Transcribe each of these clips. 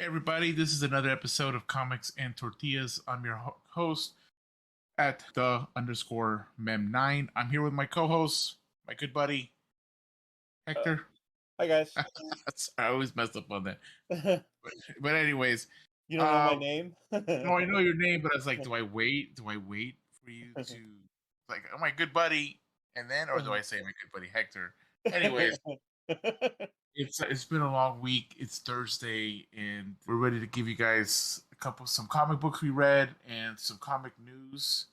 Hey everybody, this is another episode of Comics and Tortillas. I'm your host at the underscore mem9. I'm here with my co-host, my good buddy Uh, Hector. Hi guys. I always mess up on that. You But anyways, don't know my um, name? no, I know your name, but I was like, do I wait? Do I wait for you to like, oh my good buddy, and then, or do I say my good buddy Hector? Anyways, it's been a long week. It's Thursday, and we're ready to give you guys some comic books we read and some comic news.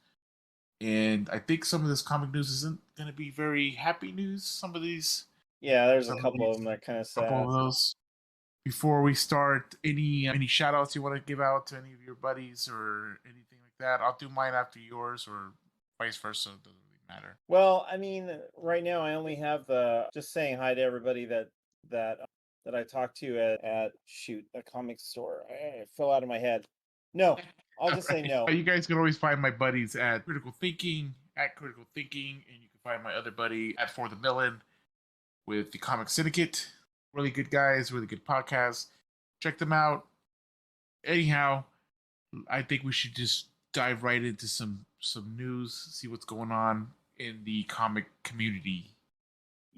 And I think some of this comic news isn't going to be very happy news. Yeah, there's a Some of couple these, of them that kind of couple sad. of those. Before we start, any shout outs you want to give out to any of your buddies or anything like that? I'll do mine after yours, or vice versa. It doesn't really matter. Well, I mean, right now I only have the just saying hi to everybody that that I talked to at shoot a comic store. It fell out of my head. No, I'll All just say right. no. You guys can always find my buddies at Critical Thinking, and you can find my other buddy at For the Villain with the Comic Syndicate. Really good guys, really good podcast. Check them out. Anyhow, I think we should just dive right into some news, see what's going on in the comic community.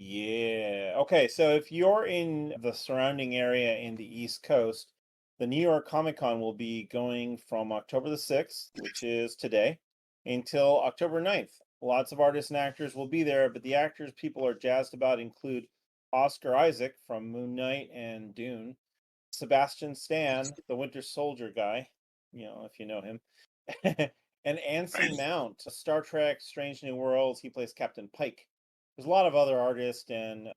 Yeah. Okay, so if you're in the surrounding area in the East Coast, the New York Comic Con will be going from October the 6th, which is today, until October 9th. Lots of artists and actors will be there, but the actors people are jazzed about include Oscar Isaac from Moon Knight and Dune, Sebastian Stan, the Winter Soldier guy, if you know him, and Anson Right. Mount, Star Trek Strange New Worlds. He plays Captain Pike. There's a lot of other artists and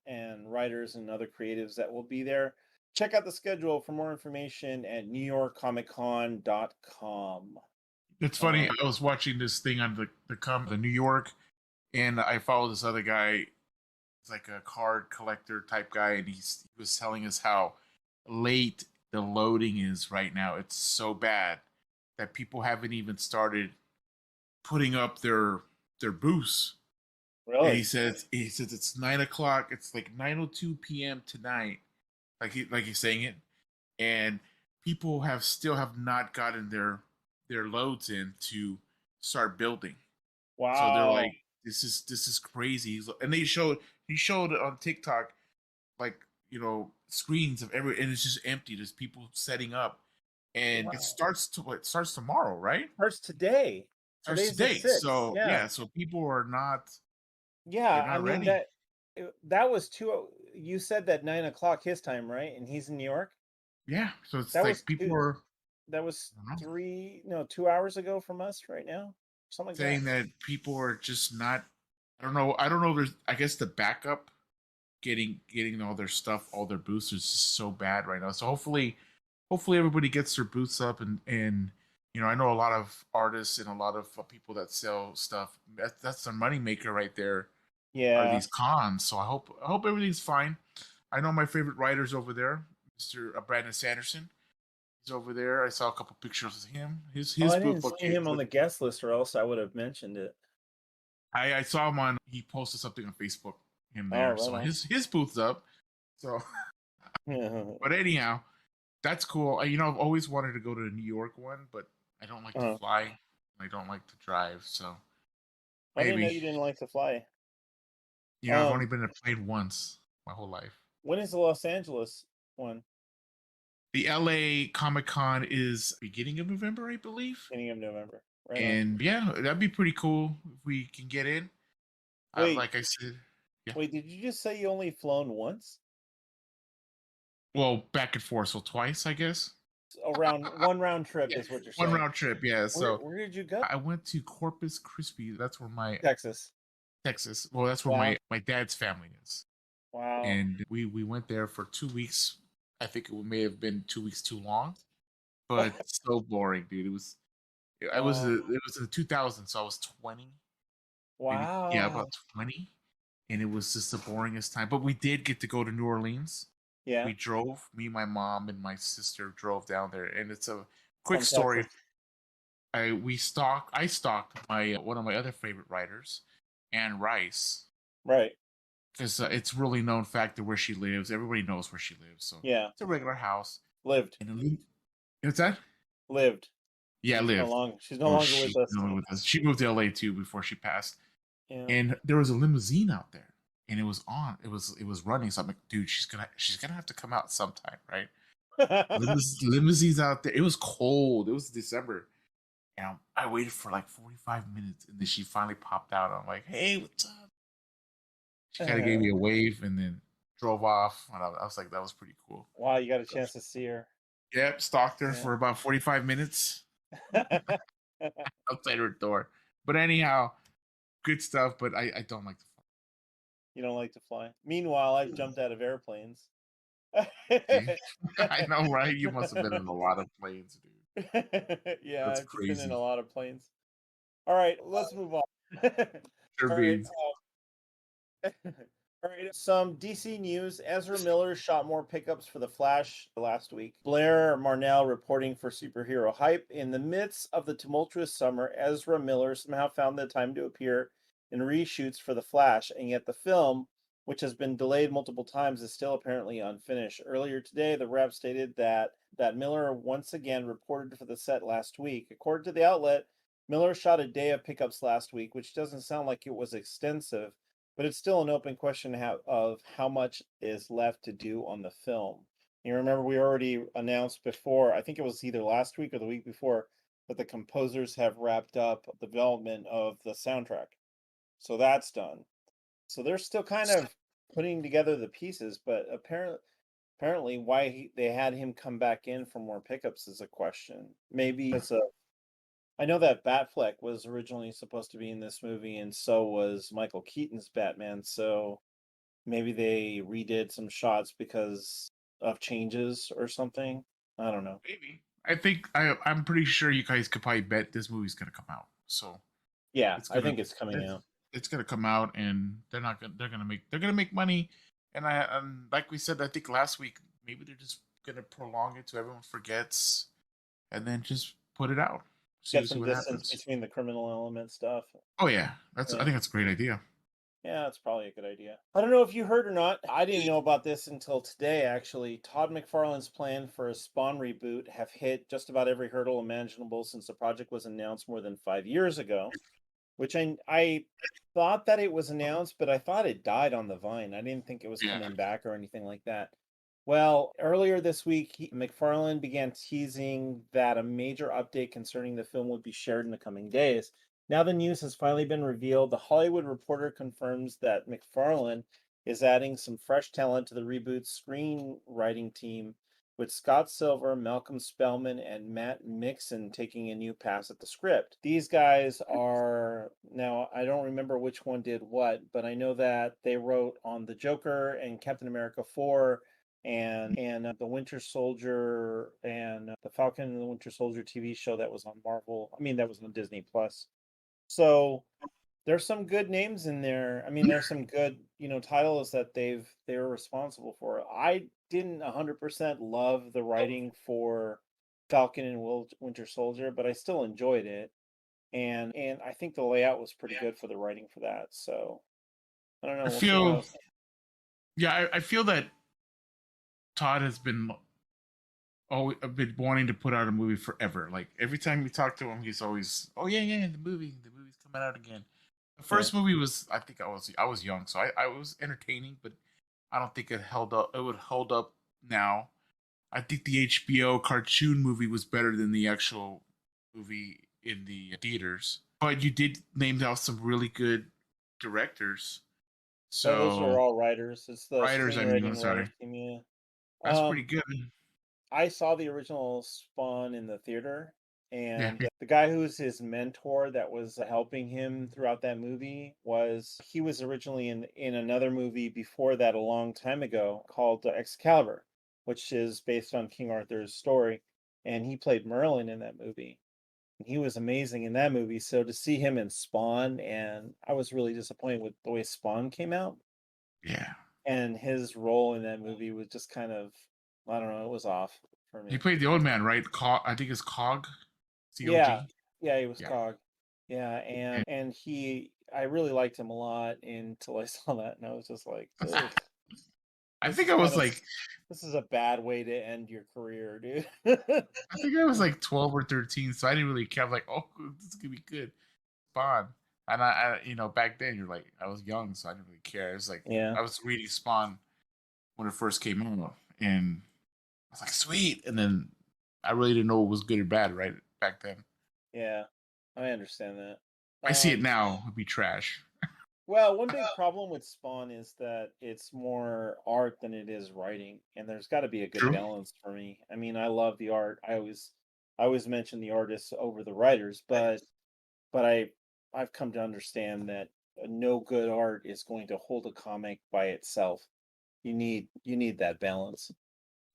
writers and other creatives that will be there. Check out the schedule for more information at newyorkcomiccon.com. It's funny. I was watching this thing on the New York, and I follow this other guy. He's like a card collector type guy, and he was telling us how late the loading is right now. It's so bad that people haven't even started putting up their booths. And Really? he says it's 9 o'clock. It's like 9:02 p.m. tonight. He's saying it, and people have not gotten their loads in to start building. So they're like, Wow. this is crazy. And he showed it on TikTok, like screens of and it's just empty. There's people setting up, and Wow. it starts tomorrow, right? Starts today. Starts Today's the today. 6th. So Yeah. yeah, so people are not they're Yeah. I not mean, ready. that was you said that 9 o'clock his time, right? And he's in New York. Yeah, so it's That was like people two, are that was I don't know, 2 hours ago from us right now. Something like that. saying that people are just not. I don't know. I don't know. There's I guess the backup getting all their stuff, all their boosters is so bad right now. So hopefully everybody gets their boots up and I know a lot of artists and a lot of people that sell stuff. That's their money maker right there. Are Yeah. these cons? So I hope everything's fine. I know my favorite writer's over there, Mr. Brandon Sanderson. He's over there. I saw a couple pictures of him. His Oh, his I didn't booth see him on the guest list, or else I would have mentioned it. I saw him on. He posted something on Facebook. Him Oh, there, so right his booth's up. So, on. but anyhow, that's cool. I've always wanted to go to the New York one, but I don't like to uh, fly. I don't like to drive, so I didn't know maybe you didn't like to fly. I've only Um, been to a plane once my whole life. when is the Los Angeles one? The LA Comic Con is beginning of November, I believe. Beginning of November. Right on. And yeah, that'd be pretty cool if we can get in. Wait, Like I said, yeah. wait, did you just say you only flown once? Well, back and forth, so twice, I guess. Around one round trip Yeah, is what you're one saying. round trip. Yeah, so Where did you go? I went to Corpus Christi. That's where my Texas. Texas. Well, that's where Wow. my dad's family is, Wow. and we went there for 2 weeks. I think it may have been 2 weeks too long, but so boring, dude. Wow. It was in the 2000s, so I was 20, maybe yeah, Wow. about 20, and it was just the boringest time. But we did get to go to New Orleans. Yeah. We drove. Me, my mom, and my sister drove down there, and it's a quick From story. Texas. I stalked my one of my other favorite writers, Anne Rice, Right. because it's really known fact that where she lives, everybody knows where she lives. So Yeah. it's a regular house. Lived. And what's that? Lived. Yeah, lived. She's no Oh, longer with she's us. no with us. She moved to LA too before she passed. Yeah. And there was a limousine out there, and it was on. It was running. So I'm like, dude, she's gonna have to come out sometime, right? Limousines out there. It was cold. It was December, and I waited for like 45 minutes, and then she finally popped out. I'm like, hey, what's up? She kind of gave me a wave, and then drove off. And I was like, that was pretty cool. Wow, you got a chance to see her. Yep, stalked her Yeah. for about 45 minutes outside her door. But anyhow, good stuff. But I don't like to fly. You don't like to fly. Meanwhile, I've jumped out of airplanes. See? I know, right? You must have been in a lot of planes, dude. Yeah, That's I've just been in a crazy. lot of planes. All right, let's move on. Sure All right. beans. All right, some DC news. Ezra Miller shot more pickups for The Flash last week. Blair Marnell reporting for Superhero Hype. In the midst of the tumultuous summer, Ezra Miller somehow found the time to appear in reshoots for The Flash, and yet the film, which has been delayed multiple times, is still apparently unfinished. Earlier today, the rep stated that Miller once again reported for the set last week. According to the outlet, Miller shot a day of pickups last week, which doesn't sound like it was extensive, but it's still an open question of how much is left to do on the film. You remember we already announced before, I think it was either last week or the week before, that the composers have wrapped up development of the soundtrack. So that's done. So they're still kind of putting together the pieces, but apparently why they had him come back in for more pickups is a question. Maybe it's a I know that Batfleck was originally supposed to be in this movie, and so was Michael Keaton's Batman. So maybe they redid some shots because of changes or something. I don't know. Maybe. I'm pretty sure you guys could probably bet this movie's gonna come out. So Yeah, it's I gonna think it's coming out. it's gonna come out, and they're gonna make money. And like we said, I think last week, maybe they're just gonna prolong it so everyone forgets, and then just put it out. Get See some what distance happens. between the criminal element stuff. Oh yeah, I Yeah. think that's a great idea. Yeah, it's probably a good idea. I don't know if you heard or not. I didn't know about this until today, actually. Todd McFarlane's plan for a Spawn reboot have hit just about every hurdle imaginable since the project was announced more than 5 years ago. Which I thought that it was announced, but I thought it died on the vine. I didn't think it was Yeah. coming back or anything like that. Well, earlier this week, McFarlane began teasing that a major update concerning the film would be shared in the coming days. Now the news has finally been revealed. The Hollywood Reporter confirms that McFarlane is adding some fresh talent to the reboot screenwriting team, with Scott Silver, Malcolm Spellman, and Matt Mixon taking a new pass at the script. These guys are now, I don't remember which one did what, but I know that they wrote on The Joker and Captain America 4 and the Winter Soldier and the Falcon and the Winter Soldier TV show that was on Marvel. I mean, that was on Disney Plus. So there's some good names in there. I mean, there's some good, titles that they're responsible for. I didn't 100% love the writing for Falcon and Winter Soldier, but I still enjoyed it. And I think the layout was pretty good for the writing for that. So I don't know. I We'll see how. feel yeah, I feel that Todd has been always I've been wanting to put out a movie forever. Like every time you talk to him, he's always, "Oh yeah, the movie's coming out again." The Yeah. first movie was, I think I was young, so I was entertaining, but I don't think it held up. It would hold up now. I think the HBO cartoon movie was better than the actual movie in the theaters. But you did name out some really good directors. Those are So all writers. It's the writers, I mean, I'm screenwriting sorry, writers team. Yeah. that's pretty Um, good. I saw the original Spawn in the theater, Yeah, and the guy who's his mentor that was helping him throughout that movie he was originally in another movie before that a long time ago called Excalibur, which is based on King Arthur's story, and he played Merlin in that movie. And he was amazing in that movie. So to see him in Spawn, and I was really disappointed with the way Spawn came out, yeah. and his role in that movie was just kind of, I don't know, it was off for He me. played the old man, right? I think it's Cog, Yeah, COG. yeah, he was Yeah, Cog. Yeah, and and I really liked him a lot until I saw that, and I was just like, ugh. I This think is I kind was of like this is a bad way to end your career, dude. I think I was like 12 or 13, so I didn't really care. I was like, oh, this is gonna be good, Spawn. And back then you're like, I was young, so I didn't really care. It was like Yeah, I was reading Spawn when it first came out, and I was like, sweet. And then I really didn't know what was good or bad right back then. yeah, I understand that. I see it Um, now, it'd be trash. well, one big problem with Spawn is that it's more art than it is writing, and there's got to be a good True. balance for me. I mean, I love the art. I always mention the artists over the writers, but I've come to understand that no good art is going to hold a comic by itself. You need that balance.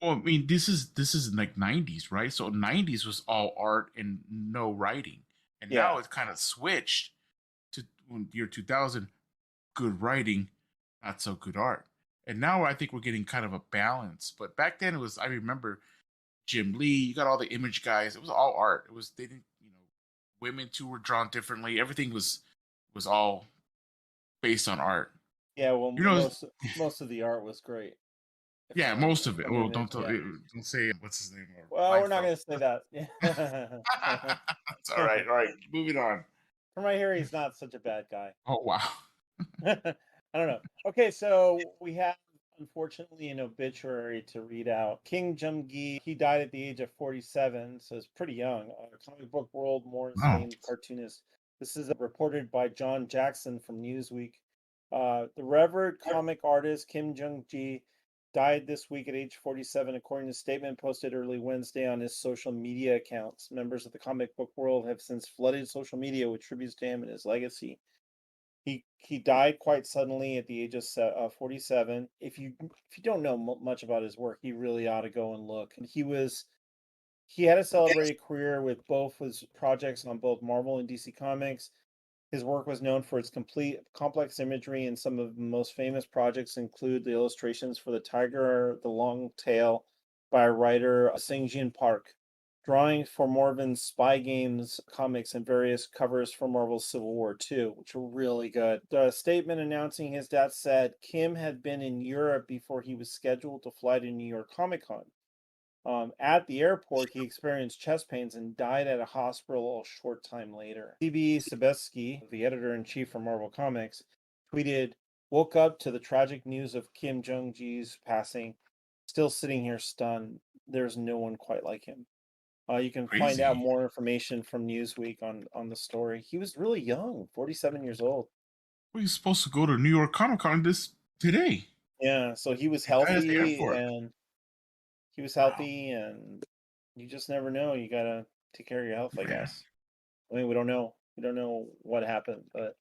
Well, I mean, this is like '90s, right? So '90s was all art and no writing, and now Yeah. it's kind of switched to year 2000. Good writing, not so good art. And now I think we're getting kind of a balance. But back then it was, I remember Jim Lee, you got all the image guys. It was all art. It was, they didn't, women too were drawn differently. Everything was all based on art. Yeah, well, You know, most of the art was great yeah, most of it. from Well, Image. Yeah. don't say what's his name or Well, we're not Liefeld. going to say that. It's all right. All right, moving on. From what I hear, he's not such a bad guy. Oh wow. I don't know. Okay, so we have unfortunately an obituary to read out. King Jung-gi, he died at the age of 47, so it's pretty young. Comic book world Moore's Oh, famed cartoonist. This is reported by John Jackson from Newsweek. The revered comic artist Kim Jung-gi died this week at age 47, according to a statement posted early Wednesday on his social media accounts. Members of the comic book world have since flooded social media with tributes to him and his legacy. He died quite suddenly at the age of 47. If you don't know much about his work, you really ought to go and look. He had a celebrated career with both his projects on both Marvel and DC Comics. His work was known for its complete complex imagery, and some of the most famous projects include the illustrations for The Tiger, The Long Tail by writer Sing-Jin Park, drawings for Marvel's Spy Games comics, and various covers for Marvel's Civil War II, which were really good. The statement announcing his death said Kim had been in Europe before he was scheduled to fly to New York Comic Con. At the airport, he experienced chest pains and died at a hospital a short time later. CB Sebesky, the editor in chief for Marvel Comics, tweeted, "Woke up to the tragic news of Kim Jong-ji's passing. Still sitting here stunned. There's no one quite like him." You can find out crazy. more information from Newsweek on the story. He was really young, 47 years old. We're supposed to go to New York Comic Con this today. Yeah, so he was He died at the healthy airport. and he was Wow. healthy and you just never know. You gotta take care of your health, I Yeah. guess. I mean, we don't know. We don't know what happened, but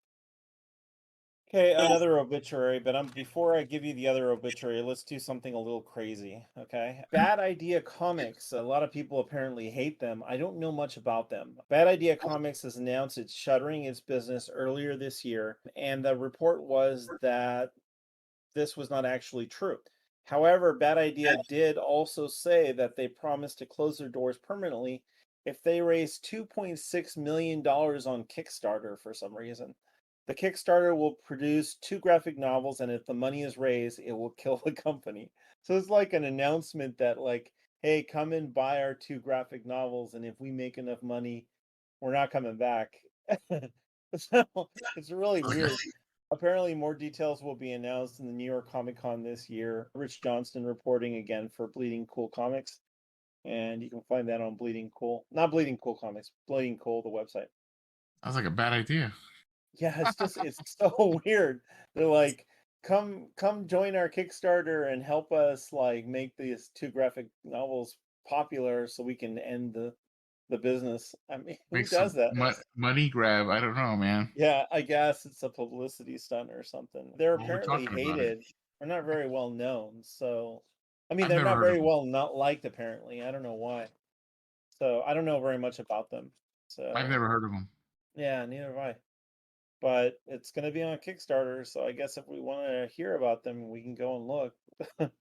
okay, another obituary. But before I give you the other obituary, let's do something a little crazy. Okay, Bad Idea Comics. A lot of people apparently hate them. I don't know much about them. Bad Idea Comics has announced it's shuttering its business earlier this year, and the report was that this was not actually true. However, Bad Idea did also say that they promised to close their doors permanently if they raise $2.6 million on Kickstarter for some reason. The Kickstarter will produce two graphic novels, and if the money is raised, it will kill the company. So it's like an announcement that, like, hey, come and buy our two graphic novels, and if we make enough money, we're not coming back. So it's really Like a, weird. Apparently, more details will be announced in the New York Comic Con this year. Rich Johnston reporting again for Bleeding Cool Comics. And you can find that on Bleeding Cool. Not Bleeding Cool Comics, Bleeding Cool, the website. sounds like a bad idea. Yeah, it's so weird. They're like, come join our Kickstarter and help us like make these two graphic novels popular so we can end the business. I mean, who Make some does that? money grab. I don't know, man. Yeah, I guess it's a publicity stunt or something. They're Well, we're apparently talking about it. hated. They're not very well known. So, I mean, I've they're never not heard of very them. well not liked apparently. I don't know why. So, I don't know very much about them. I've So, never heard of them. yeah, neither have I. But it's going to be on Kickstarter, so I guess if we want to hear about them, we can go and look.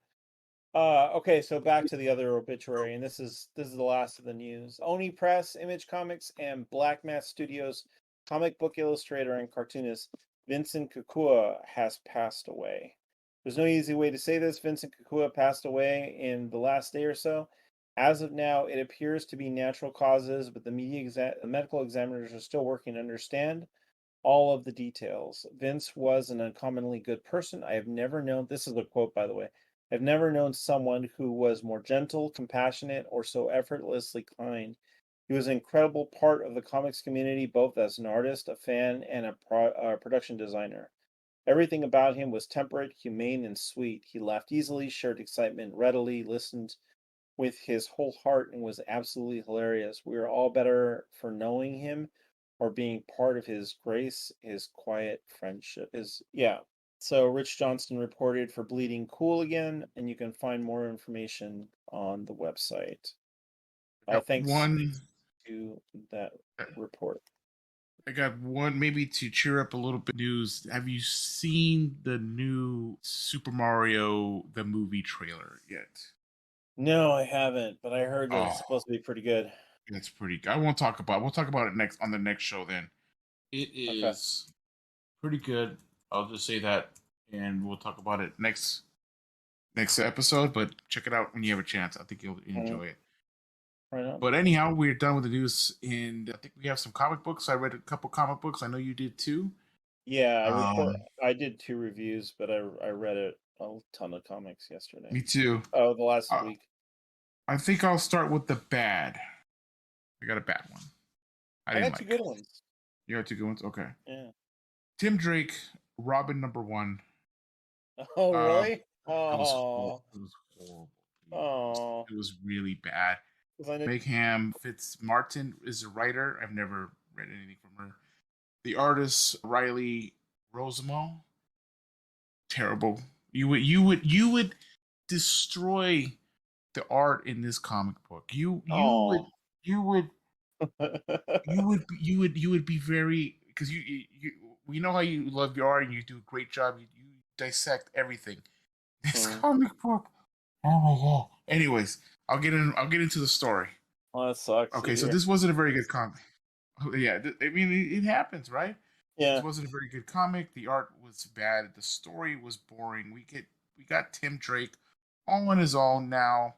Okay, so back to the other obituary, and this is the last of the news. Oni Press, Image Comics, and Black Mass Studios comic book illustrator and cartoonist Vincent Kukua has passed away. There's no easy way to say this. Vincent Kukua passed away in the last day or so. As of now, it appears to be natural causes, but the medical examiners are still working to understand all of the details. Vince was an uncommonly good person. I have never known, this is a quote, by the way, I've never known someone who was more gentle, compassionate, or so effortlessly kind. He was an incredible part of the comics community, both as an artist, a fan, and a production designer. Everything about him was temperate, humane, and sweet. He laughed easily, shared excitement readily, listened with his whole heart, and was absolutely hilarious. We are all better for knowing him or being part of his grace, his quiet friendship. Is yeah. So Rich Johnston reported for Bleeding Cool again, and you can find more information on the website. I got Thanks one. to that report. I got one, maybe to cheer up a little bit news. Have you seen the new Super Mario the movie trailer yet? No, I haven't, but I heard that it's Oh, supposed to be pretty good. it's pretty good. I won't talk about. We'll talk about it next on the next show. Then it Okay. is pretty good. I'll just say that, and we'll talk about it next episode. But check it out when you have a chance. I think you'll enjoy it. Right on. But anyhow, we're done with the news, and I think we have some comic books. I read a couple comic books. I know you did too. Yeah, Um, I did 2 reviews, but I read a ton of comics yesterday. Me too. Oh, the last Uh, week. I think I'll start with the bad. I got a bad one. I I didn't got 2 like. good ones. You got two good ones. Okay. Yeah. Tim Drake, Robin #1. Oh, Um, really? it was Oh. it was horrible. Oh. It was really bad. 'Cause I know. Meg Ham Fitzmartin is a writer. I've never read anything from her. The artist Riley Rosamo, terrible. You would destroy the art in this comic book. Oh. You would you would be very, because you we know how you love your art and you do a great job. You dissect everything. This comic book. Oh my god. Anyways, I'll get into the story. Well, that sucks to Okay, so hear. this wasn't a very good comic. Yeah, I mean it happens, right? This Yeah. wasn't a very good comic. The art was bad. The story was boring. We got Tim Drake all on his own now.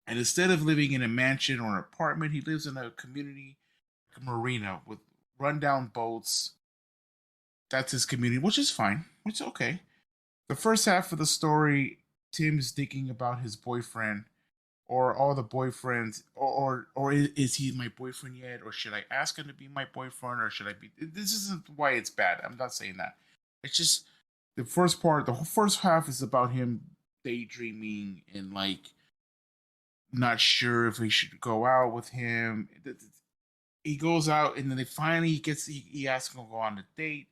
And instead of living in a mansion or an apartment, he lives in a community, like a marina with rundown boats. That's his community, which is fine. Which is okay. The first half of the story, Tim is thinking about his boyfriend or all the boyfriends, or is he my boyfriend yet? Or should I ask him to be my boyfriend? Or should I be? This isn't why it's bad. I'm not saying that. It's just the first part. The first half is about him daydreaming and like not sure if he should go out with him. He goes out and then they finally he asks him to go on a date.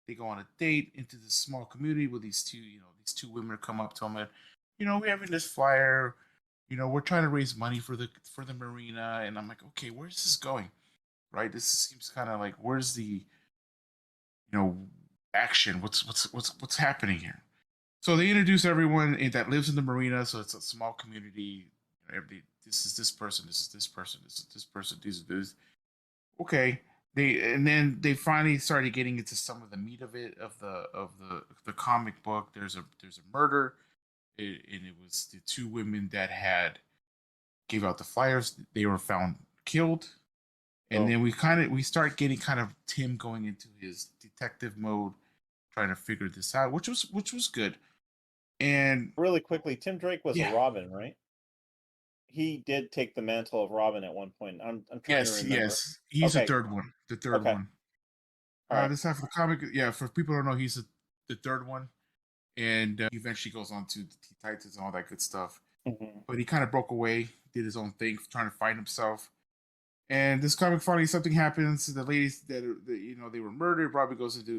They go on a date into this small community with these two women come up to him and we're having this flyer. We're trying to raise money for the marina, and I'm like, okay, where's this going? Right? This seems kind of like, where's the action? What's happening here? So they introduce everyone that lives in the marina. So it's a small community. This is this person. This is this person. This is this person. These are this. Okay. Then they finally started getting into some of the meat of it of the comic book. There's a murder, and it was the two women that had gave out the flyers. They were found killed, and then we start getting kind of Tim going into his detective mode, trying to figure this out, which was good. And Really quickly, Tim Drake was a yeah, Robin, right? He did take the mantle of Robin at one point. I'm trying to remember. yes, he's Okay. the third Okay. one. All right. This half of the comic, yeah. For people who don't know, he's the third one, and he eventually goes on to the Teen Titans and all that good stuff. Mm-hmm. But he kind of broke away, did his own thing, trying to find himself. And this comic, finally, something happens. The ladies they were murdered. Robbie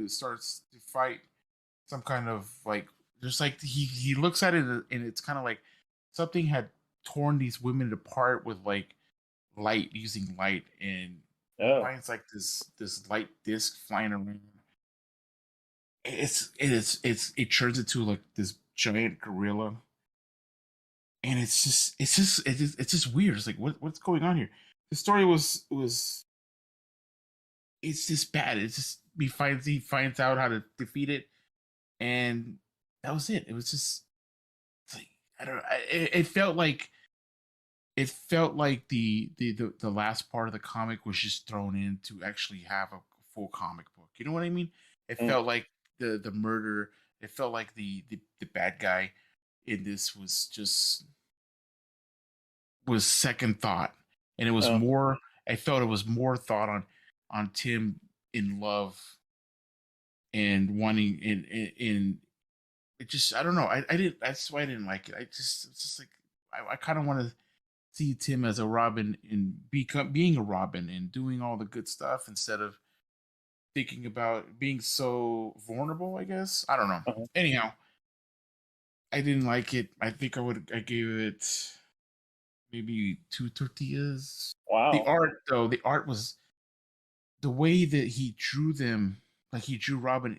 starts to fight some kind of like, just like he looks at it and it's kind of like something had torn these women apart with like light, using light, and finds like this light disc flying around. It turns into like this giant gorilla, and it's just weird. It's like what's going on here? The story was it's just bad. It's just he finds out how to defeat it, and that was it. It was just it's like I don't know. It felt like the last part of the comic was just thrown in to actually have a full comic book. You know what I mean? It Mm. felt like the murder. It felt like the bad guy in this was second thought, and it was Oh, more. I felt it was more thought on Tim in love and wanting in it just I don't know. I didn't. That's why I didn't like it. It's just like I kind of want to see Tim as a Robin and being a Robin and doing all the good stuff instead of thinking about being so vulnerable. I guess I don't know. uh-huh. Anyhow, I didn't like it. I gave it maybe 2 tortillas. The Wow. art though, the art was the way that he drew them. Like he drew Robin.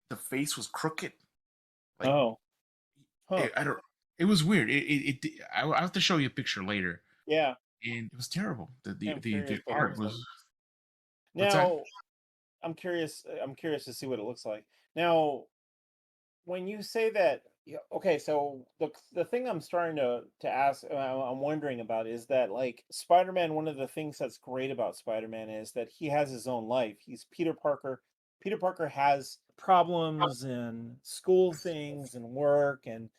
The face was crooked. Like Oh, huh. I don't. It was weird. I'll have to show you a picture later, Yeah. and it was terrible. Yeah, I'm curious The what it art looks like. was. What's that? Now, I'm curious. I'm curious to see what it looks like. Now, when you say that, yeah, okay, so the thing I'm starting to ask, I'm wondering about is that like Spider-Man. One of the things that's great about Spider-Man is that he has his own life. He's Peter Parker. Peter Parker has problems and school things and work, and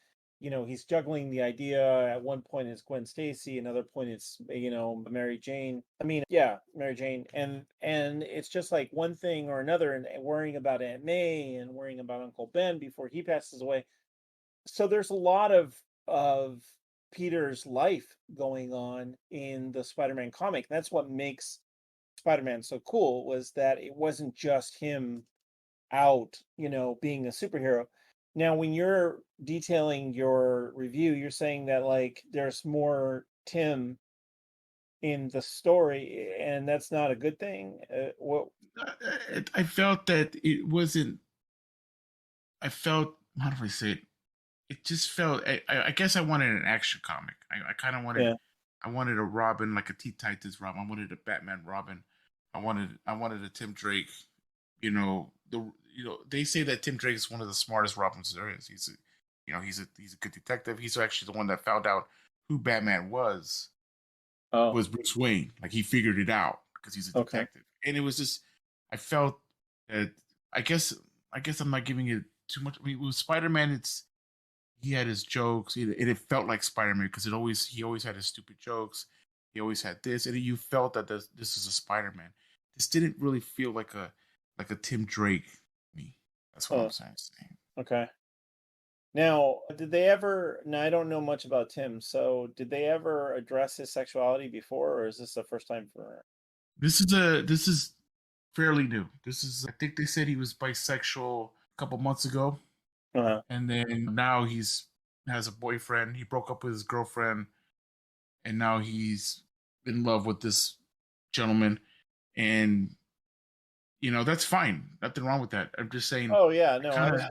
he's juggling the idea. At one point it's Gwen Stacy, another point it's Mary Jane. I mean, yeah, Mary Jane, and it's just like one thing or another, and worrying about Aunt May and worrying about Uncle Ben before he passes away. So there's a lot of Peter's life going on in the Spider-Man comic. That's what makes Spider-Man so cool, was that it wasn't just him out, being a superhero. Now, when you're detailing your review, you're saying that like there's more Tim in the story, and that's not a good thing. What? I felt that it wasn't. I felt how do I say it? It just felt. I guess I wanted an action comic. I kind of wanted. Yeah. I wanted a Robin like a Teen Titans Robin. I wanted a Batman Robin. I wanted a Tim Drake. They say that Tim Drake is one of the smartest Robins there is. He's a good detective. He's actually the one that found out who Batman Oh, was Bruce Wayne. Like he figured it out because he's a okay. detective. And it was just I felt that I guess I guess I'm not giving it too much. I mean, with Spider Man, he had his jokes. It felt like Spider Man because he always had his stupid jokes. He always had this, and you felt that this is a Spider Man. This didn't really feel like a Tim Drake to me. That's what I'm Oh, saying. okay. Now, did they ever? Now, I don't know much about Tim, so did they ever address his sexuality before, or is this the first time for? This is fairly new. This is I think they said he was bisexual a couple months ago, Uh-huh. and then now has a boyfriend. He broke up with his girlfriend, and now he's in love with this gentleman, and that's fine. Nothing wrong with that. I'm just saying, Oh yeah, I no, kind of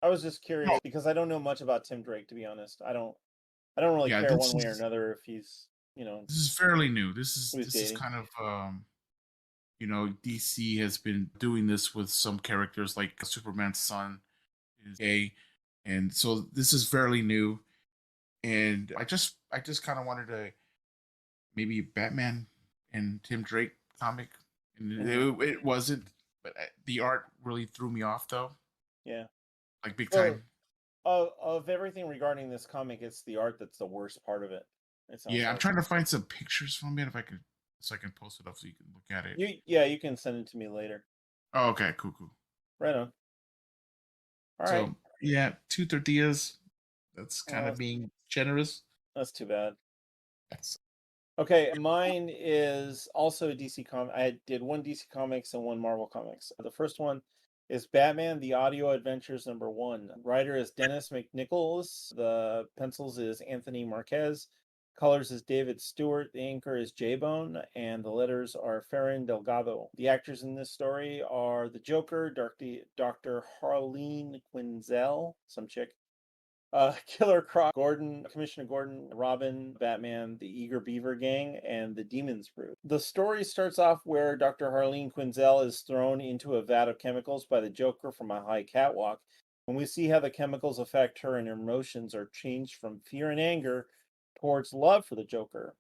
I was just curious because I don't know much about Tim Drake, to be honest. I don't really yeah. care one way or another if he's, This is fairly new. This who is he's this is dating. kind of DC has been doing this with some characters like Superman's son is gay, and so this is fairly new. And I just kind of wanted to maybe Batman and Tim Drake comic, and Hmm. it wasn't, but the art really threw me off though, Yeah. like big So time. of everything regarding this comic, it's the art that's the worst part of it. It sounds Yeah, I'm like. trying to find some pictures from it if I could, so I can post it up so you can look at it. Yeah, you can send it to me later. Oh, okay, cool, cool. Right on. All right. So yeah, 2 tortillas. That's kind Well, of being generous. that's too bad. Yes. Okay, mine is also a DC comic. I did one DC Comics and one Marvel Comics. The first one is Batman: The Audio Adventures #1. Writer is Dennis McNichols. The pencils is Anthony Marquez. Colors is David Stewart. The inker is J-Bone, and the letters are Ferrin Delgado. The actors in this story are the Joker, Dr. Harleen Quinzel, some chick, Killer Croc, Gordon, Commissioner Gordon, Robin, Batman, the Eager Beaver Gang, and the Demon's Brood. The story starts off where Dr. Harleen Quinzel is thrown into a vat of chemicals by the Joker from a high catwalk. when we see how the chemicals affect her and her emotions are changed from fear and anger towards love for the Joker.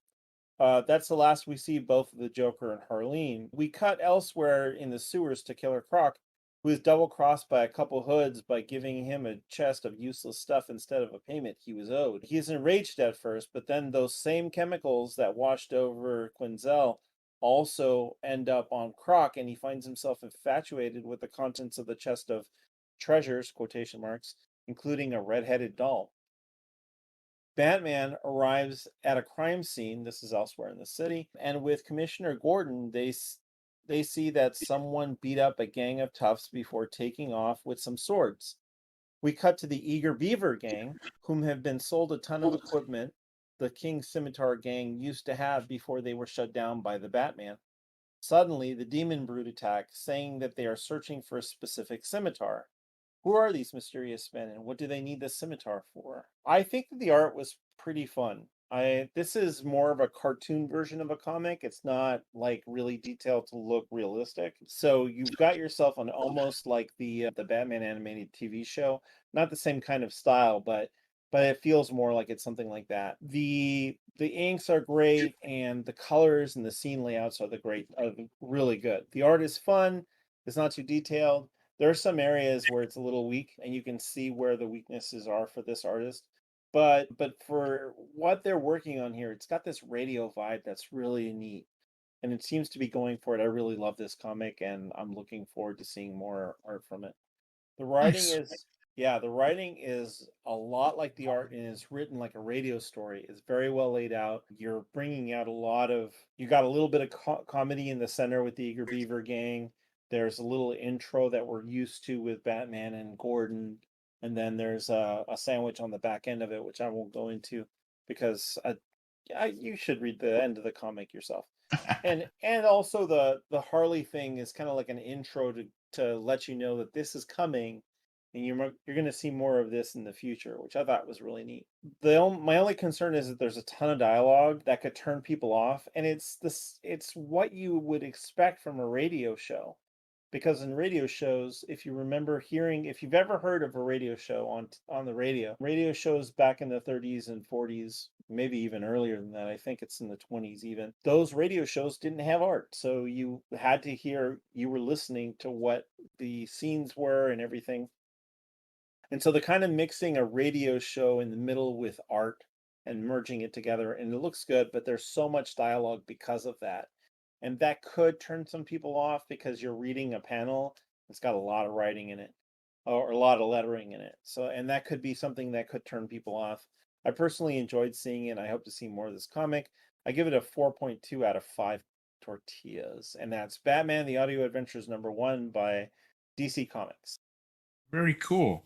That's the last we see both of the Joker and Harleen. We cut elsewhere in the sewers to Killer Croc, who is double crossed by a couple hoods by giving him a chest of useless stuff instead of a payment he was owed. He is enraged at first, but then those same chemicals that washed over Quinzel also end up on Croc, and he finds himself infatuated with the contents of the chest of treasures, quotation marks, including a red-headed doll. Batman arrives at a crime scene. This is elsewhere in the city, and with Commissioner Gordon, they see that someone beat up a gang of toughs before taking off with some swords. We cut to the Eager Beaver gang, whom have been sold a ton of equipment the King Scimitar gang used to have before they were shut down by the Batman. Suddenly, the Demon Brood attack, saying that they are searching for a specific scimitar. Who are these mysterious men and what do they need the scimitar for? I think that the art was pretty fun. This is more of a cartoon version of a comic. It's not like really detailed to look realistic. So you've got yourself an almost like the Batman animated TV show. Not the same kind of style, but it feels more like it's something like that. The inks are great and the colors and the scene layouts are really good. The art is fun. It's not too detailed. There are some areas where it's a little weak and you can see where the weaknesses are for this artist. But for what they're working on here, it's got this radio vibe that's really neat. And it seems to be going for it. I really love this comic and I'm looking forward to seeing more art from it. The writing Nice. is yeah, the writing is a lot like the art and is written like a radio story. It's very well laid out. You're bringing out a lot of you got a little bit of comedy in the center with the Eager Beaver gang. There's a little intro that we're used to with Batman and Gordon, and then there's a sandwich on the back end of it, which I won't go into because you should read the end of the comic yourself. And also the Harley thing is kind of like an intro to let you know that this is coming and you're going to see more of this in the future, which I thought was really neat. My only concern is that there's a ton of dialogue that could turn people off, and it's what you would expect from a radio show, because in radio shows, if you remember hearing, if you've ever heard of a radio show on the radio shows back in the 30s and 40s, maybe even earlier than that, I think it's in the 20s even, those radio shows didn't have art, so you had to hear, you were listening to what the scenes were and everything. And so they're kind of mixing a radio show in the middle with art and merging it together, and it looks good, but there's so much dialogue because of that. And that could turn some people off because you're reading a panel that's got a lot of writing in it or a lot of lettering in it. So, and that could be something that could turn people off. I personally enjoyed seeing it. I hope to see more of this comic. I give it a 4.2 out of 5 tortillas. And that's Batman the Audio Adventures #1 by DC Comics. Very cool.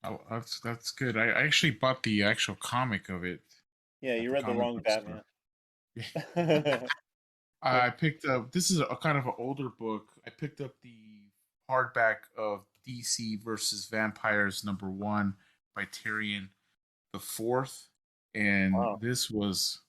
Oh, that's good. I actually bought the actual comic of it Yeah, at you the read the comic wrong book store. Batman. Yeah. I picked up. This is a kind of an older book. I picked up the hardback of DC versus Vampires #1 by Tyrion the Fourth, and Wow. this was.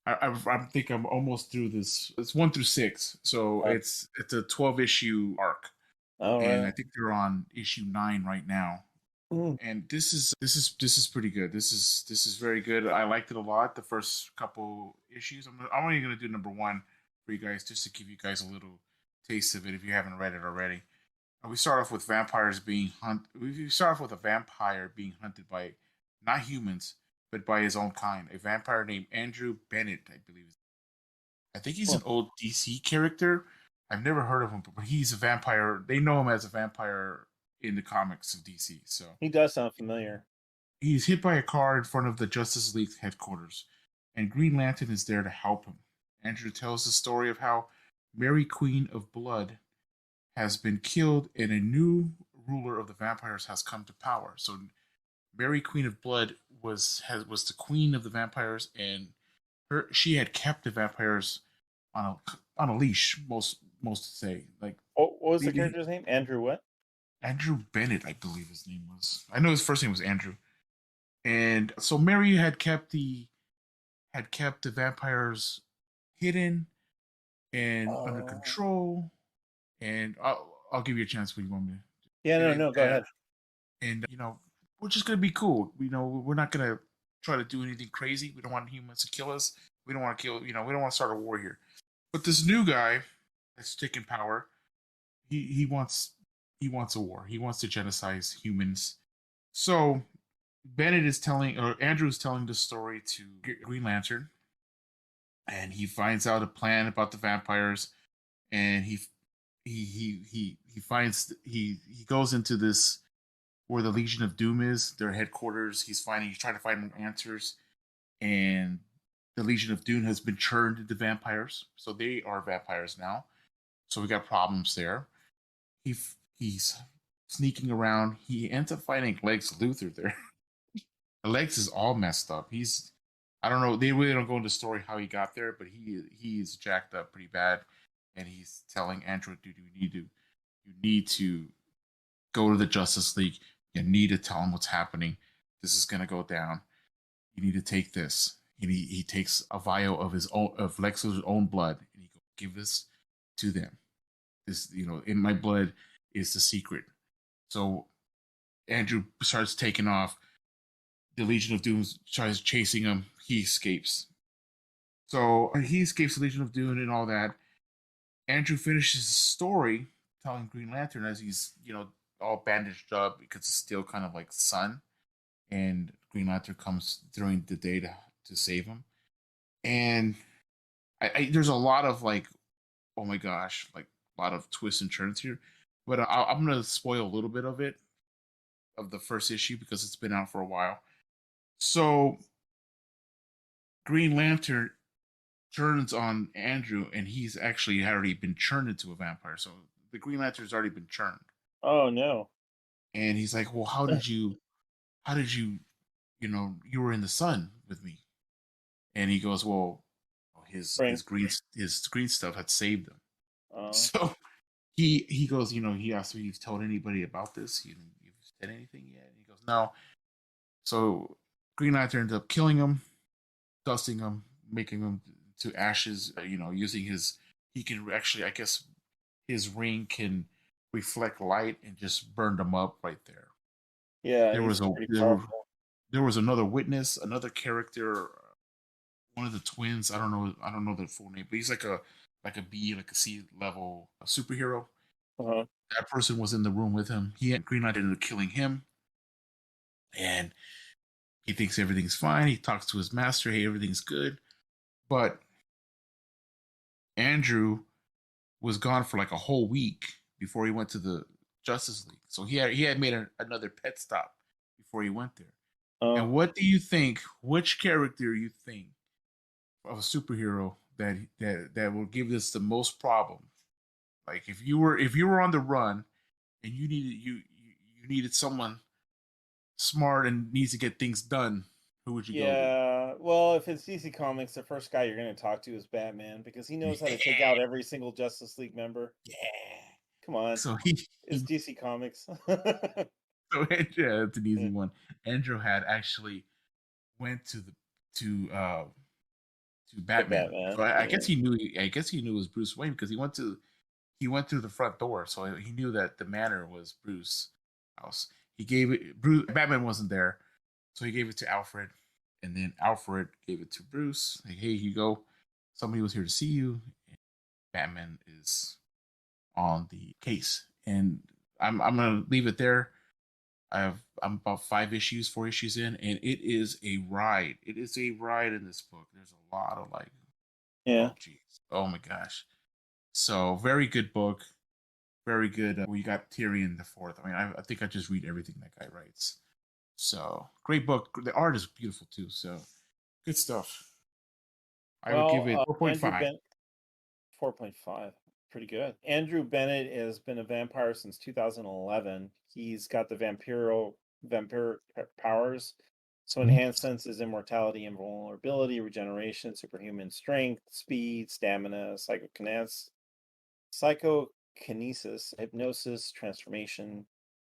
I think I'm almost through this. It's 1 through 6, so Uh, it's a 12 issue arc, all and I right. think they're on issue 9 right now. Mm. And this is pretty good. This is very good. I liked it a lot. The first couple issues. I'm only gonna do #1 for you guys just to give you guys a little taste of it if you haven't read it already. We start off with vampires being hunt. We start off with a vampire being hunted by not humans but by his own kind. A vampire named Andrew Bennett, I believe. I think he's Huh. an old DC character. I've never heard of him, but he's a vampire. They know him as a vampire in the comics of DC. So He does sound familiar. he's hit by a car in front of the Justice League headquarters, and Green Lantern is there to help him. Andrew tells the story of how Mary Queen of Blood has been killed and a new ruler of the vampires has come to power. So Mary Queen of Blood was the queen of the vampires, and she had kept the vampires on a leash. Most say like What was the really character's name? Andrew what? Andrew Bennett, I believe his name was. I know his first name was Andrew. And so Mary had kept the vampires hidden and under Oh. control. And I'll give you a chance when you want me Yeah, no, to. no, go ahead. and we're just gonna be cool. We're not gonna try to do anything crazy. We don't want humans to kill us. We don't want to kill. We don't want to start a war here. But this new guy that's taken power, he wants a war. He wants to genocide humans. So Bennett is telling, or Andrew is telling the story to Green Lantern, and he finds out a plan about the vampires, and he finds he goes into this where the Legion of Doom is, their headquarters. He's trying to find answers, and the Legion of Doom has been turned into vampires, so they are vampires now. So we got problems there. He's sneaking around. He ends up finding Lex Luthor there. Lex is all messed up. I don't know. They really don't go into the story how he got there, but he's jacked up pretty bad, and he's telling Andrew, "Dude, you need to go to the Justice League. You need to tell him what's happening. This is gonna go down. You need to take this." And he takes a vial of Lex Luthor's own blood, and he goes, "Give this to them. This, in my blood is the secret." So Andrew starts taking off. The Legion of Doom tries chasing him. He escapes. So he escapes the Legion of Doom and all that. Andrew finishes his story telling Green Lantern as he's, all bandaged up because it's still kind of like sun. And Green Lantern comes during the day to save him. And there's a lot of like, oh my gosh, like a lot of twists and turns here. But I'm going to spoil a little bit of it, of the first issue, because it's been out for a while. So Green Lantern turns on Andrew, and he's actually already been turned into a vampire. So the Green Lantern's already been turned. Oh no! And he's like, "Well, how did you, you were in the sun with me?" And he goes, "Well, his green stuff had saved him." So he goes, he asked me if you've told anybody about this. You've said anything yet? And he goes, "No." So Green Lantern ends up killing him, dusting him, making him to ashes. Using he can actually, I guess, his ring can reflect light and just burn them up right there. Yeah, there was there was another witness, another character, one of the twins. I don't know their full name, but he's like a B, like a C level superhero. Uh-huh. That person was in the room with him. He had Green Lantern ended up killing him, and he thinks everything's fine. He talks to his master, "Hey, everything's good," but Andrew was gone for like a whole week before he went to the Justice League. So he had made another pit stop before he went there. And what do you think? Which character you think of a superhero that will give us the most problem? Like if you were on the run and you needed someone smart and needs to get things done, who would you go to? Yeah, well, if it's DC Comics, the first guy you're going to talk to is Batman because he knows how to take out every single Justice League member. Yeah. Come on. So it's DC Comics. So Andrew, it's an easy one. Andrew had actually went to Batman. Batman. So I guess he knew. I guess he knew it was Bruce Wayne because he went through the front door, so he knew that the manor was Bruce house. He gave it. Batman wasn't there, so he gave it to Alfred, and then Alfred gave it to Bruce. Like, "Hey, you go. Somebody was here to see you." And Batman is on the case, and I'm gonna leave it there. I'm about 4 issues in, and it is a ride. It is a ride in this book. There's a lot of like, yeah, oh geez, oh my gosh. So very good book, very good. Well, you got Tyrion the Fourth. I mean, I think I just read everything that guy writes. So great book. The art is beautiful too. So good stuff. I would give it 4.5. 4.5. Pretty good. Andrew Bennett has been a vampire since 2011. He's got the vampire powers. So enhanced senses, immortality, invulnerability, regeneration, superhuman strength, speed, stamina, psychokinesis, hypnosis, transformation,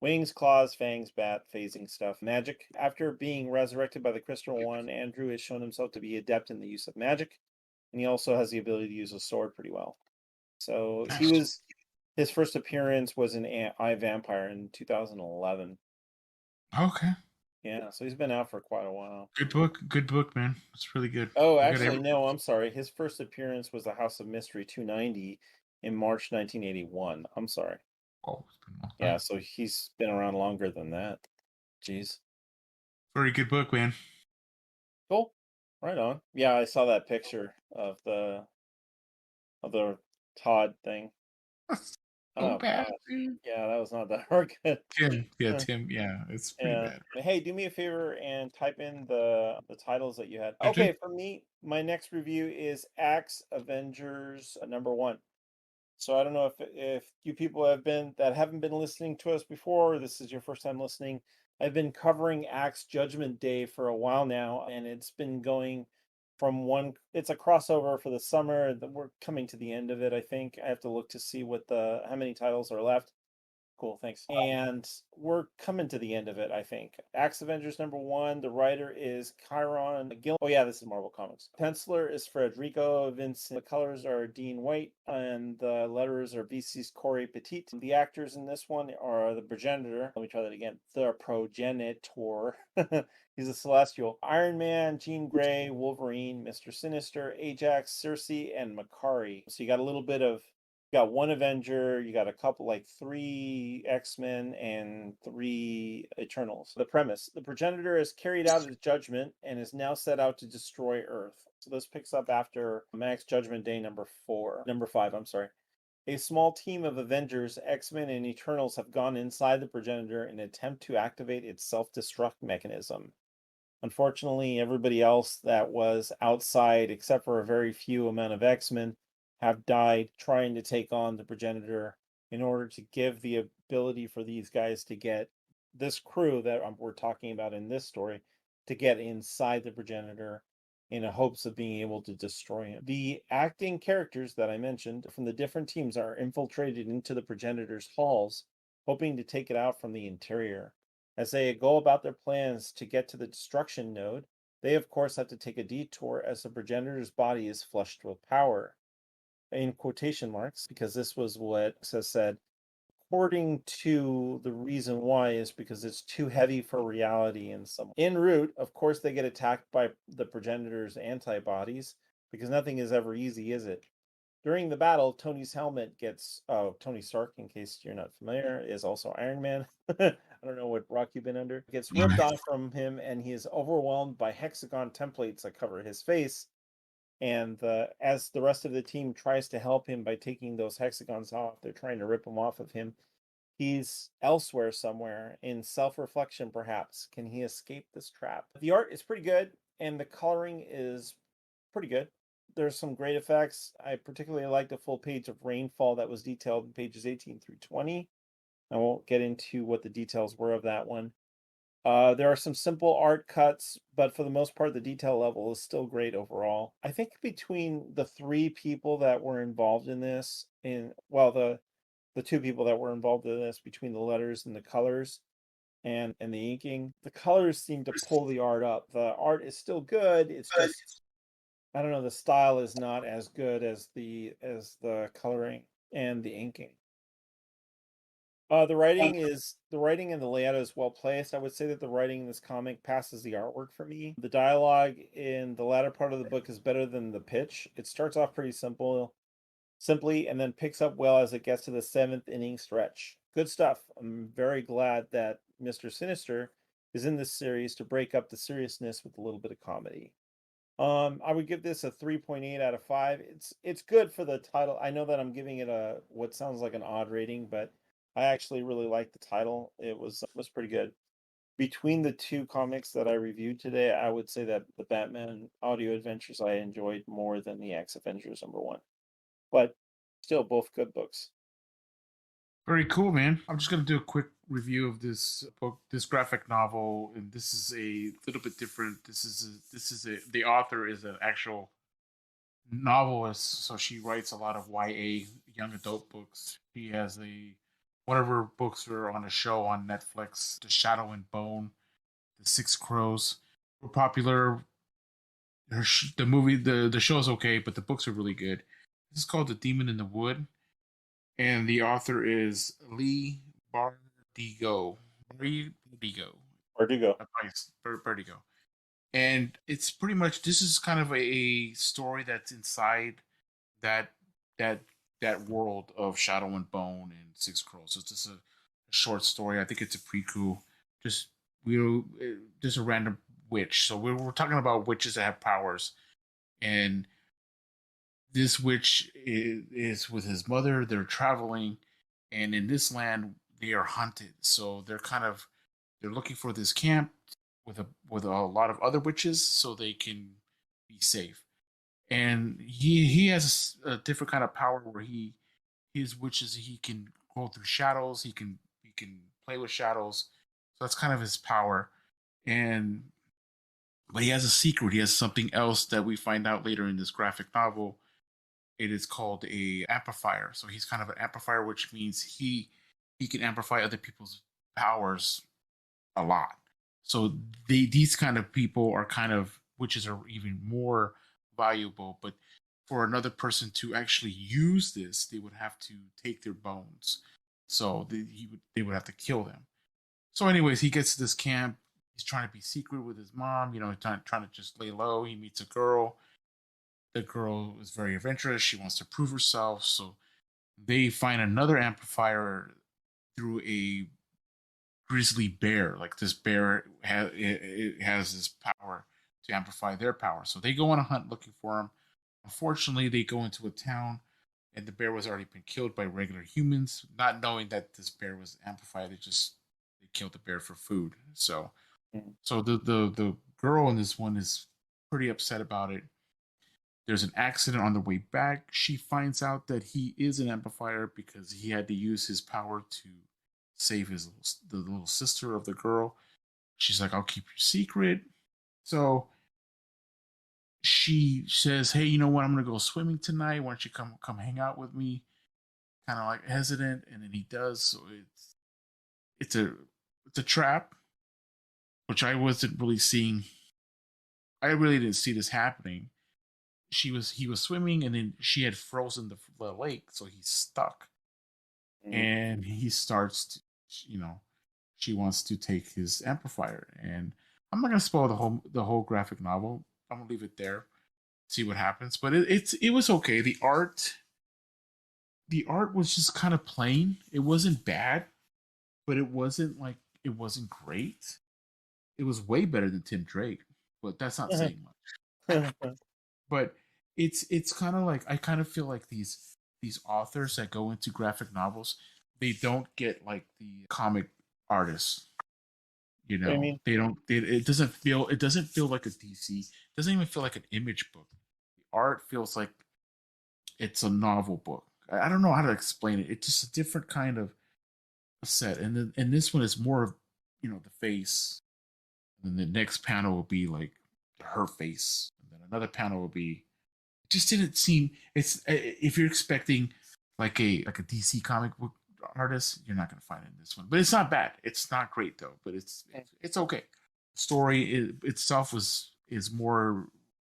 wings, claws, fangs, bat, phasing stuff, magic. After being resurrected by the Crystal One, Andrew has shown himself to be adept in the use of magic, and he also has the ability to use a sword pretty well. So his first appearance was in I, Vampire in 2011. Okay. Yeah, so he's been out for quite a while. Good book. Good book, man. It's really good. Oh, I got actually, every. no, I'm sorry. His first appearance was The House of Mystery 290 in March 1981. I'm sorry. Oh, it's been a long Yeah, time. so he's been around longer than that. Jeez. Very good book, man. Cool. Right on. Yeah, I saw that picture of the Todd thing. That's so Oh bad, gosh. dude. Yeah, that was not that hard good. Tim. Yeah, Uh, Tim. Yeah, it's pretty Yeah. bad. Hey, do me a favor and type in the titles that you had. I do. Okay, for me, my next review is Axe Avengers number 1. So I don't know if you people haven't been listening to us before, or this is your first time listening. I've been covering Axe Judgment Day for a while now, and it's been going from one. It's a crossover for the summer. We're coming to the end of it. I think I have to look to see what the how many titles are left. Cool, thanks. And we're coming to the end of it, I think. Axe Avengers number 1. The writer is Chiron Gill. Oh yeah, this is Marvel Comics. Penciler is Federico Vincent. The colors are Dean White, and the letters are VC's Corey Petit. The actors in this one are the progenitor. Let me try that again. The progenitor. He's a celestial. Iron Man, Jean Grey, Wolverine, Mr. Sinister, Ajax, Circe, and Makari. So you got a little bit of got one Avenger, you got a couple, like 3 X-Men and 3 Eternals. The premise: the progenitor has carried out his judgment and is now set out to destroy Earth. So this picks up after Max Judgment Day number 5, I'm sorry. A small team of Avengers, X-Men, and Eternals have gone inside the progenitor in an attempt to activate its self-destruct mechanism. Unfortunately, everybody else that was outside, except for a very few amount of X-Men, have died trying to take on the progenitor in order to give the ability for these guys to get this crew that we're talking about in this story to get inside the progenitor in hopes of being able to destroy him. The acting characters that I mentioned from the different teams are infiltrated into the progenitor's halls, hoping to take it out from the interior. As they go about their plans to get to the destruction node, they of course have to take a detour as the progenitor's body is flushed with power. In quotation marks, because this was what said, according to the reason why is because it's too heavy for reality in some. En route, of course, they get attacked by the progenitor's antibodies, because nothing is ever easy, is it? During the battle, Tony's helmet gets Tony Stark, in case you're not familiar, is also Iron Man. I don't know what rock you've been under. Gets ripped off from him, and he is overwhelmed by hexagon templates that cover his face. And as the rest of the team tries to help him by taking those hexagons off, they're trying to rip them off of him. He's elsewhere somewhere in self-reflection, perhaps. Can he escape this trap? The art is pretty good, and the coloring is pretty good. There's some great effects. I particularly like the full page of rainfall that was detailed in pages 18 through 20. I won't get into what the details were of that one. There are some simple art cuts, but for the most part, the detail level is still great overall. I think between the 3 people that were involved in this, the 2 people that were involved in this, between the letters and the colors and the inking, the colors seem to pull the art up. The art is still good. It's just I don't know, the style is not as good as the coloring and the inking. The writing and the layout is well placed. I would say that the writing in this comic passes the artwork for me. The dialogue in the latter part of the book is better than the pitch. It starts off pretty simply, and then picks up well as it gets to the 7th inning stretch. Good stuff. I'm very glad that Mr. Sinister is in this series to break up the seriousness with a little bit of comedy. I would give this a 3.8 out of 5. It's good for the title. I know that I'm giving it a what sounds like an odd rating, but I actually really like the title. It was pretty good. Between the 2 comics that I reviewed today, I would say that the Batman Audio Adventures I enjoyed more than the X Avengers number 1. But still both good books. Very cool, man. I'm just gonna do a quick review of this book, this graphic novel, and this is a little bit different. The author is an actual novelist, so she writes a lot of YA young adult books. She has a one of her books are on a show on Netflix, The Shadow and Bone, The Six Crows. Were popular. The movie, the show is okay, but the books are really good. This is called The Demon in the Wood, and the author is Lee Bardigo. Bardigo. Verdugo. Vertigo. And it's pretty much, this is kind of a story that's inside that that that world of Shadow and Bone and Six Crows. So it's just a short story. I think it's a prequel. Just we just a random witch. So we're talking about witches that have powers, and this witch is with his mother. They're traveling, and in this land they are hunted. So they're looking for this camp with a lot of other witches, so they can be safe. And he has a different kind of power where his witches, he can go through shadows. He can play with shadows. So that's kind of his power. And but he has a secret. He has something else that we find out later in this graphic novel. It is called a amplifier. So he's kind of an amplifier, which means he can amplify other people's powers a lot. So these kind of people are kind of, witches are even more valuable. But for another person to actually use this, they would have to take their bones. So they would have to kill them. So, anyways, he gets to this camp. He's trying to be secret with his mom. He's trying to just lay low. He meets a girl. The girl is very adventurous. She wants to prove herself. So they find another amplifier through a grizzly bear. Like, this bear it has this power to amplify their power. So they go on a hunt looking for him. Unfortunately, they go into a town, and the bear was already been killed by regular humans. Not knowing that this bear was amplified, they killed the bear for food. So Mhm. the girl in this one is pretty upset about it. There's an accident on the way back. She finds out that he is an amplifier because he had to use his power to save the little sister of the girl. She's like, "I'll keep your secret." So she says, "Hey, you know what? I'm gonna go swimming tonight. Why don't you come hang out with me?" Kind of like hesitant, and then he does. So it's a it's a trap, which I wasn't really seeing. I really didn't see this happening. He was swimming, and then she had frozen the lake, so he's stuck, Mhm. and he starts to, you know, she wants to take his amplifier, and I'm not gonna spoil the whole graphic novel. I'm gonna leave it there, see what happens. But it was okay. The art was just kind of plain. It wasn't bad, but it wasn't great. It was way better than Tim Drake, but that's not saying much. But it's kind of like, I kind of feel like these authors that go into graphic novels, they don't get like the comic artists. What do you mean? They don't. It doesn't feel like a DC. It doesn't even feel like an Image book. The art feels like it's a novel book. I don't know how to explain it. It's just a different kind of set, and this one is more of, the face, and then the next panel will be like her face, and then another panel will be. It just didn't seem. If you're expecting like a DC comic book artist, you're not going to find it in this one. But it's not bad. It's not great though. But it's okay. The story itself is more,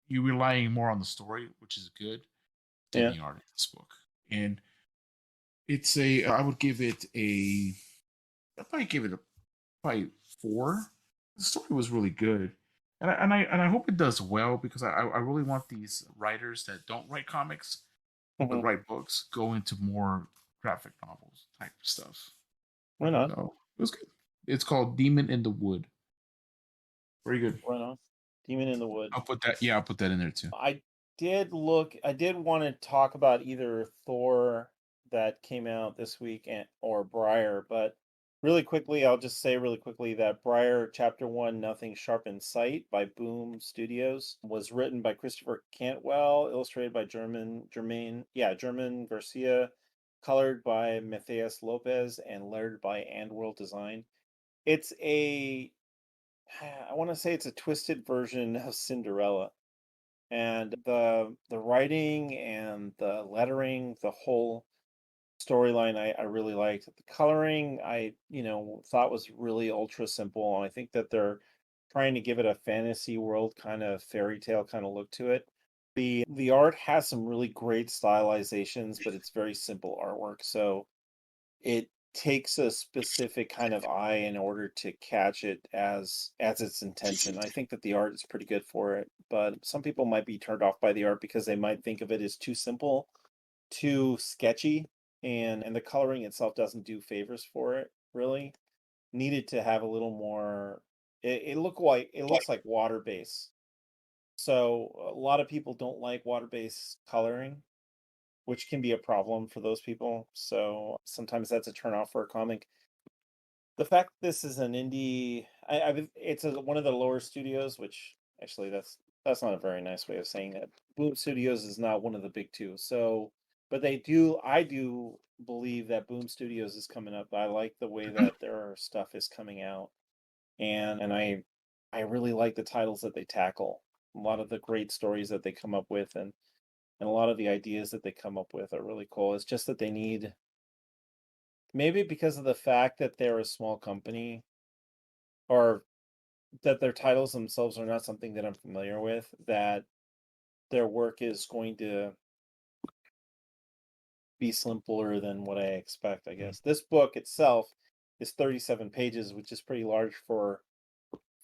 you relying more on the story, which is good, than Yeah. the art of this book. And I would give it I'd probably give it a probably 4. The story was really good, and I hope it does well, because I really want these writers that don't write comics but Mhm. write books go into more graphic novels type stuff. Right on. So it was good. It's called Demon in the Wood. Very good. Right on. Demon in the Wood. I'll put that. Yeah, I'll put that in there too. I did want to talk about either Thor that came out this week or Briar, but really quickly, I'll just say really quickly that Briar Chapter 1, Nothing Sharp in Sight by Boom Studios was written by Christopher Cantwell, illustrated by German Garcia, colored by Matthias Lopez, and lettered by And World Design. It's I want to say it's a twisted version of Cinderella, and the writing and the lettering, the whole storyline, I really liked. The coloring, I thought was really ultra simple, and I think that they're trying to give it a fantasy world kind of fairy tale kind of look to it. The art has some really great stylizations, but it's very simple artwork, so it takes a specific kind of eye in order to catch it as its intention. I think that the art is pretty good for it, but some people might be turned off by the art because they might think of it as too simple, too sketchy, and the coloring itself doesn't do favors for it, really. Needed to have a little more it looks like water base. So a lot of people don't like water-based coloring, which can be a problem for those people. So sometimes that's a turnoff for a comic. The fact this is an indie, it's one of the lower studios, which actually that's not a very nice way of saying that. Boom Studios is not one of the big two. So, but I do believe that Boom Studios is coming up. I like the way Mhm. that their stuff is coming out, and I really like the titles that they tackle. A lot of the great stories that they come up with, and a lot of the ideas that they come up with are really cool. It's just that they need, maybe because of the fact that they're a small company, or that their titles themselves are not something that I'm familiar with, that their work is going to be simpler than what I expect, I guess. This book itself is 37 pages, which is pretty large for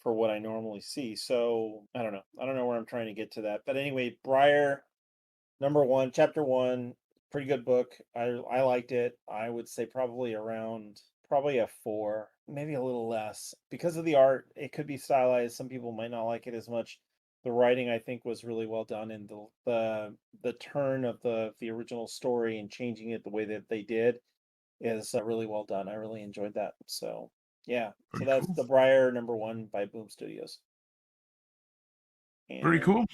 what I normally see. So I don't know. I don't know where I'm trying to get to that. But anyway, Briar number one, chapter one, pretty good book. I liked it. I would say probably a four, maybe a little less. Because of the art, it could be stylized. Some people might not like it as much. The writing, I think, was really well done, and the turn of the original story and changing it the way that they did is really well done. I really enjoyed that. So yeah, so Pretty that's cool. The Briar number one by Boom Studios. Very And cool.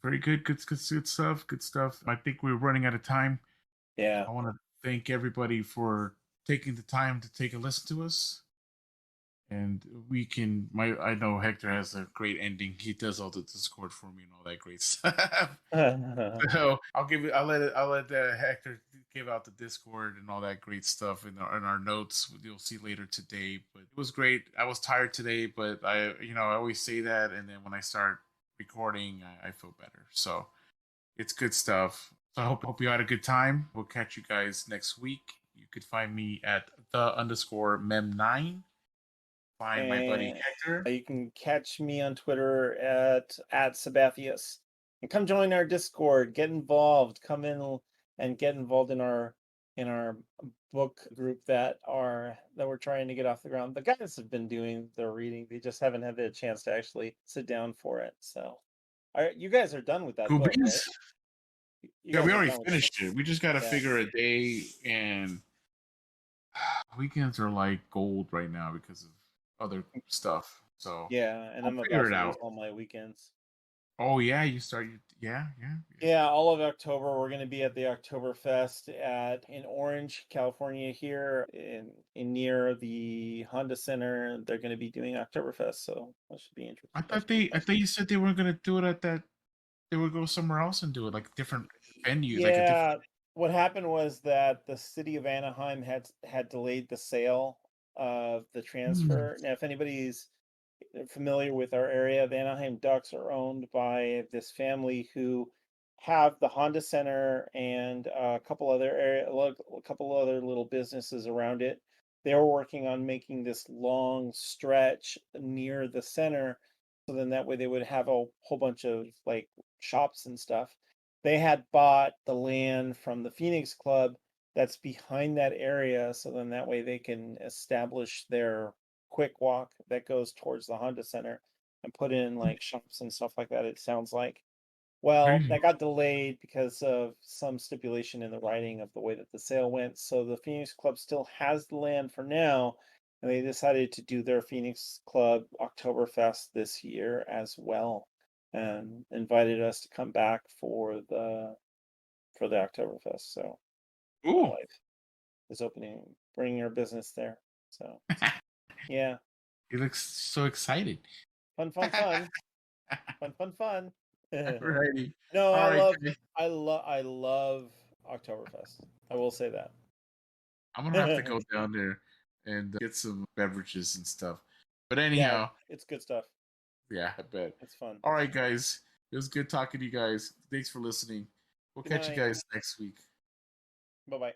Very good. Good stuff. Good stuff. I think we're running out of time. yeah. I want to thank everybody for taking the time to take a listen to us. And we can. My I know Hector has a great ending. He does all the Discord for me and all that great stuff. So I'll give it. I'll let it. I'll let Hector give out the Discord and all that great stuff in our notes. You'll see later today. But it was great. I was tired today, but I always say that, and then when I start recording, I feel better. So it's good stuff. So I hope you had a good time. We'll catch you guys next week. You could find me at the underscore mem9. Find my buddy And Hector. you can catch me on Twitter at Sabathius. And come join our Discord, get involved, come in and get involved in our book group that we're trying to get off the ground. The guys have been doing their reading. They just haven't had the chance to actually sit down for it. So you guys are done with that Cool book, right? beans. You Yeah, we guys are already done with the book. finished it. We just got to Yeah. figure a day, and weekends are like gold right now because of other stuff. So Yeah, and we'll I'm figure about it to lose out. all my weekends. Oh yeah, you start. Yeah, yeah, yeah. Yeah, all of October we're going to be at the Oktoberfest at in Orange, California here in near the Honda Center. They're going to be doing Oktoberfest, so that should be interesting. That should be I fun. thought you said they weren't gonna do it at that. They would go somewhere else and do it, like a different venue, like a different. Yeah, what happened was that the city of Anaheim had delayed the sale of the Hmm. transfer. Now, if anybody's familiar with our area, the Anaheim Ducks are owned by this family who have the Honda Center and a couple other little businesses around it. They were working on making this long stretch near the center, so then that way they would have a whole bunch of like shops and stuff. They had bought the land from the Phoenix Club that's behind that area, so then that way they can establish their quick walk that goes towards the Honda Center and put in like shops and stuff like that, it sounds like. Well, Crazy. that got delayed because of some stipulation in the writing of the way that the sale went. So the Phoenix Club still has the land for now, and they decided to do their Phoenix Club Oktoberfest this year as well, and invited us to come back for the Oktoberfest. So my Ooh. wife is opening, bringing her business there. So yeah, He looks so excited. fun, fun, fun. Fun, fun, fun. Alrighty. No, All right, guys. I love Oktoberfest. I will say I'm gonna have to that. go down there and get some beverages and stuff. But Yeah, anyhow, it's good stuff. yeah, I bet. It's fun. All right, guys. It was good talking to you guys. Thanks for listening. We'll Good catch you night. guys next week. Bye bye.